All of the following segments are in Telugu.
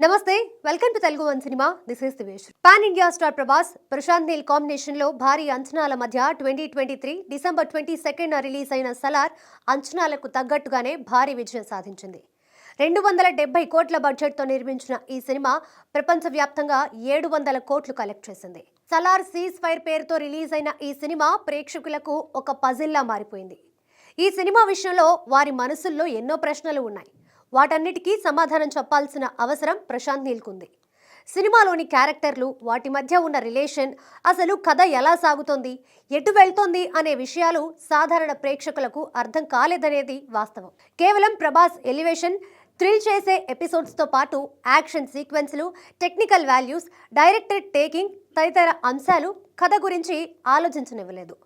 నమస్తే, welcome to Telugu one cinema. This is Divesh. Pan India star Prabhas, Prashanth Neel combination లో భారీ అంచనాల మధ్య 2023 డిసెంబర్ 22న రిలీజ్ అయిన సలార్ అంచనాలకు తగ్గట్టుగానే భారీ విజయం సాధించింది. 270 కోట్ల బడ్జెట్తో నిర్మించిన ఈ సినిమా ప్రపంచవ్యాప్తంగా 700 కోట్లు కలెక్ట్ చేసింది. సలార్ సీజ్ ఫైర్ పేరుతో రిలీజ్ అయిన ఈ సినిమా ప్రేక్షకులకు ఒక పజిల్లా మారిపోయింది. ఈ సినిమా విషయంలో వారి మనసుల్లో ఎన్నో ప్రశ్నలు ఉన్నాయి. వాటన్నిటికీ సమాధానం చెప్పాల్సిన అవసరం ప్రశాంత్ నీల్కుంది. సినిమాలోని క్యారెక్టర్లు, వాటి మధ్య ఉన్న రిలేషన్, అసలు కథ ఎలా సాగుతోంది, ఎటు వెళ్తోంది అనే విషయాలు సాధారణ ప్రేక్షకులకు అర్థం కాలేదనేది వాస్తవం. కేవలం ప్రభాస్ ఎలివేషన్, థ్రిల్ చేసే ఎపిసోడ్స్తో పాటు యాక్షన్ సీక్వెన్స్లు, టెక్నికల్ వాల్యూస్, డైరెక్టర్ టేకింగ్ తదితర అంశాలు కథ గురించి ఆలోచించనివ్వలేదు.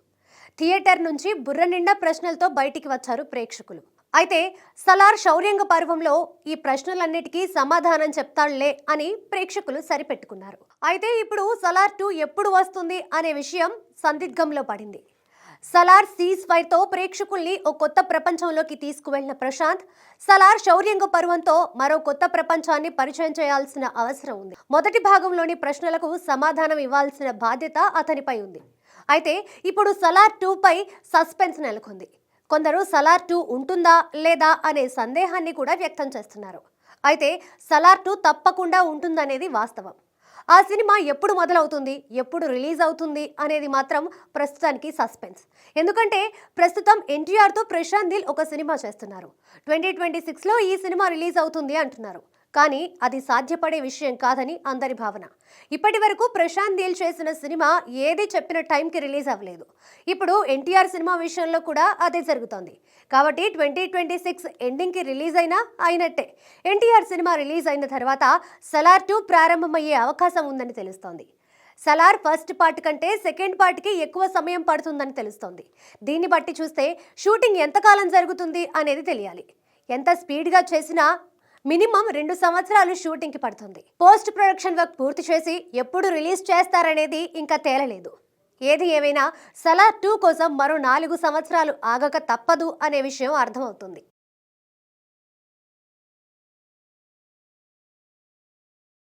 థియేటర్ నుంచి బుర్ర నిండా ప్రశ్నలతో బయటికి వచ్చారు ప్రేక్షకులు. అయితే సలార్ శౌర్యంగ పర్వంలో ఈ ప్రశ్నలన్నిటికీ సమాధానం చెప్తాళ్లే అని ప్రేక్షకులు సరిపెట్టుకున్నారు. అయితే ఇప్పుడు సలార్ 2 ఎప్పుడు వస్తుంది అనే విషయం సందిగ్ధంలో పడింది. సలార్ సీజ్ ఫైర్తో ప్రేక్షకుల్ని ఓ కొత్త ప్రపంచంలోకి తీసుకువెళ్లిన ప్రశాంత్, సలార్ శౌర్యంగ పర్వంతో మరో కొత్త ప్రపంచాన్ని పరిచయం చేయాల్సిన అవసరం ఉంది. మొదటి భాగంలోని ప్రశ్నలకు సమాధానం ఇవ్వాల్సిన బాధ్యత అతనిపై ఉంది. అయితే ఇప్పుడు సలార్ 2 పై సస్పెన్స్ నెలకొంది. కొందరు సలార్ 2 ఉంటుందా లేదా అనే సందేహాన్ని కూడా వ్యక్తం చేస్తున్నారు. అయితే సలార్ 2 తప్పకుండా ఉంటుందనేది వాస్తవం. ఆ సినిమా ఎప్పుడు మొదలవుతుంది, ఎప్పుడు రిలీజ్ అవుతుంది అనేది మాత్రం ప్రస్తుతానికి సస్పెన్స్. ఎందుకంటే ప్రస్తుతం ఎన్టీఆర్తో ప్రశాంత్ నీల్ ఒక సినిమా చేస్తున్నారు. 2026లో ఈ సినిమా రిలీజ్ అవుతుంది అంటున్నారు. కానీ అది సాధ్యపడే విషయం కాదని అందరి భావన. ఇప్పటి వరకు ప్రశాంత్ నీల్ చేసిన సినిమా ఏది చెప్పిన టైంకి రిలీజ్ అవ్వలేదు. ఇప్పుడు ఎన్టీఆర్ సినిమా విషయంలో కూడా అదే జరుగుతోంది. కాబట్టి 2026 ఎండింగ్కి రిలీజ్ అయినట్టే. ఎన్టీఆర్ సినిమా రిలీజ్ అయిన తర్వాత సలార్ 2 ప్రారంభమయ్యే అవకాశం ఉందని తెలుస్తోంది. సలార్ ఫస్ట్ పార్ట్ కంటే సెకండ్ పార్ట్కి ఎక్కువ సమయం పడుతుందని తెలుస్తోంది. దీన్ని బట్టి చూస్తే షూటింగ్ ఎంతకాలం జరుగుతుంది అనేది తెలియాలి. ఎంత స్పీడ్గా చేసినా మినిమం 2 సంవత్సరాలు షూటింగ్కి పడుతుంది. పోస్ట్ ప్రొడక్షన్ వర్క్ పూర్తి చేసి ఎప్పుడు రిలీజ్ చేస్తారనేది ఇంకా తేలలేదు. ఏది ఏమైనా సలార్ 2 కోసం మరో 4 సంవత్సరాలు ఆగక తప్పదు అనే విషయం అర్థమవుతుంది.